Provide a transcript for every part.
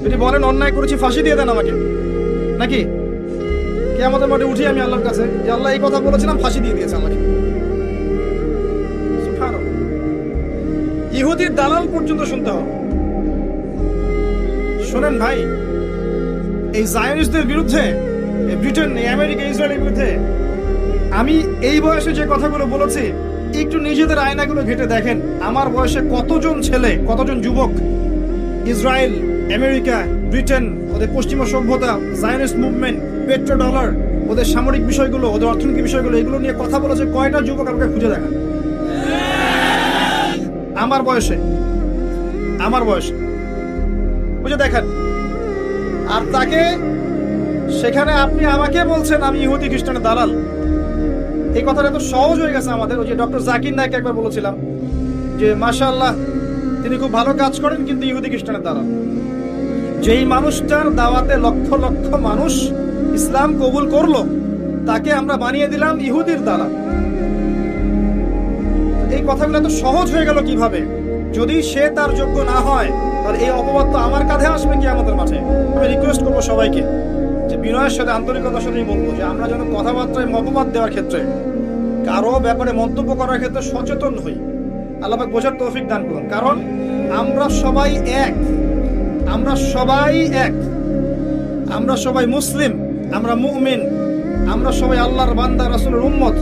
যদি বলেন অন্যায় করেছি ফাঁসি দিয়ে দেন আমাকে, নাকি কিয়ামতের মাঠে উঠি আমি আল্লাহর কাছে যে আল্লাহ এই কথা বলেছিলাম, ফাঁসি দিয়ে দিয়েছে আমাকে। সুবহানাল্লাহ। ইহুদির দালাল পর্যন্ত শুনতে হবে। শোনেন ভাই, এই জায়নিস্টদের বিরুদ্ধে, ব্রিটেন, আমেরিকা, ইসরায়েলের বিরুদ্ধে আমি এই বয়সে যে কথাগুলো বলেছি, একটু নিজেদের আয়নাগুলো ঘেটে দেখেন। আমার বয়সে কতজন ছেলে, কতজন যুবক ইসরায়েল, আমেরিকা, ব্রিটেন, ওদের পশ্চিমা সভ্যতা, জায়নিস্ট মুভমেন্ট, পেট্রো ডলার, ওদের সামরিক বিষয়গুলো, ওদের অর্থনৈতিক বিষয়গুলো, এগুলো নিয়ে কথা বলেছে, কয়টা যুবক আমাকে খুঁজে দেখা আমার বয়সে, আমার বয়সে বুঝে দেখেন। আর তাকে সেখানে আপনি আমাকে বলছেন আমি ইহুদি খ্রিস্টানের দালাল। এই কথাটা এত সহজ হয়ে গেছে আমাদের। ওই যে ডক্টর জাকির নায়েক একবার বলেছিলাম যে মাশাআল্লাহ তিনি খুব ভালো কাজ করেন, কিন্তু ইহুদি খ্রিস্টানের দালাল। যেই মানুষটার দাওয়াতে লক্ষ লক্ষ মানুষ ইসলাম কবুল করলো, তাকে আমরা বানিয়ে দিলাম ইহুদির দালাল। এই কথাগুলো এত সহজ হয়ে গেল কিভাবে? যদি সে তার যোগ্য না হয়, তাহলে এই অপবাদ তো আমার কাঁধে আসবে কি আমাদের মাঠে। আমি রিকোয়েস্ট করবো সবাইকে যে বিনয়ের সাথে, আন্তরিকতার সাথে বলবো যে আমরা যেন কথাবার্তায় অপবাদ দেওয়ার ক্ষেত্রে, কারো ব্যাপারে মন্তব্য করার ক্ষেত্রে সচেতন হই। আল্লাহ পাক বোঝার তৌফিক দান করুন। কারণ আমরা সবাই এক, আমরা সবাই এক, আমরা সবাই মুসলিম, আমরা মুমিন, আমরা সবাই আল্লাহর বান্দা, রাসূলের উম্মত।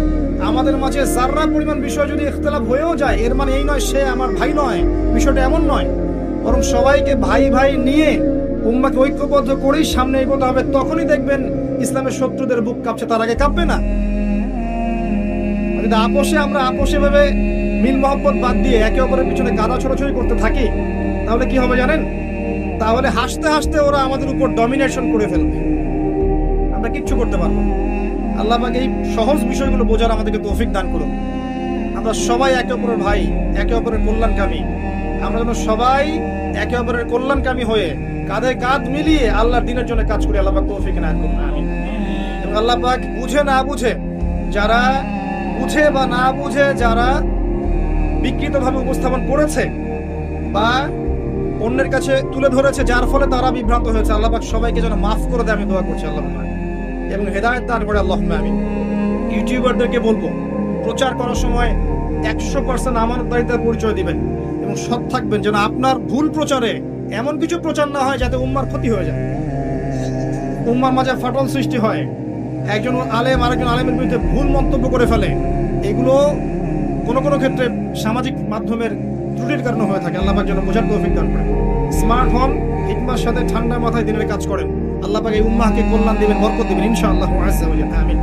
আমাদের মাঝে যাররা পরিমাণ বিষয় যদি ইখতিলাফ হয়েও যায়, এর মানে এই নয় সে আমার ভাই নয়, বিষয়টা এমন নয়। বরং সবাইকে ভাই ভাই নিয়ে উম্মাকে ঐক্যবদ্ধ করেই সামনে এগোতে হবে। তখনই দেখবেন ইসলামের শত্রুদের বুক কাঁপছে, তার আগে কাঁপবে না। যদি আপোষে আমরা আপোষে ভাবে মিল মহব্বত বাদ দিয়ে একে অপরের পিছনে গাদা ছড়াছড়ি করতে থাকি, তাহলে কি হবে জানেন? তাহলে হাসতে হাসতে ওরা আমাদের উপর ডমিনেশন করে ফেলবে, আমরা কিচ্ছু করতে পারবো না। আল্লাহ পাক এই সহজ বিষয়গুলো বোঝার আমাদেরকে তৌফিক দান করুন। আমরা সবাই একে অপরের ভাই, একে অপরের কল্যাণকামী। আমরা যেন সবাই একে অপরের কল্যাণকামী হয়ে কাঁধে কাঁধ মিলিয়ে আল্লাহর দ্বীনের জন্য কাজ করি। আল্লাহ পাক তৌফিক এনায়েত করুন, আমিন। এবং আল্লাহ পাক বুঝে না বুঝে, যারা বুঝে বা না বুঝে যারা বিকৃতভাবে উপস্থাপন করেছে বা অন্যের কাছে তুলে ধরেছে, যার ফলে তারা বিভ্রান্ত হয়েছে, আল্লাহ পাক সবাইকে যেন মাফ করে দেয়, আমি দোয়া করছি আল্লাহ পাক, এবং হেদায়েত দান করে আল্লাহুম্মা আমিন। ইউটিউবারদেরকে বলবো, প্রচার করার সময় 100% আমানতদারিতার পরিচয় দিবেন এবং সৎ থাকবেন, যেন আপনার ভুল প্রচারে এমন কিছু প্রচার না হয় যাতে উম্মার ক্ষতি হয়ে যায়, উম্মার মাঝে ফাটল সৃষ্টি হয়, একজন আলেম আরেকজন আলেমের বিরুদ্ধে ভুল মন্তব্য করে ফেলে। এগুলো কোনো কোনো ক্ষেত্রে সামাজিক মাধ্যমের ত্রুটির কারণে হয়ে থাকে। আল্লাহ পাক যেন বোঝার তৌফিক দান করেন। স্মার্ট হন, হিকমার সাথে ঠান্ডা মাথায় দিনের কাজ করেন। আল্লাহ পাক এই উম্মাহকে কল্যাণ দিবেন, বরকত দিবেন ইনশাআল্লাহ। আমিন।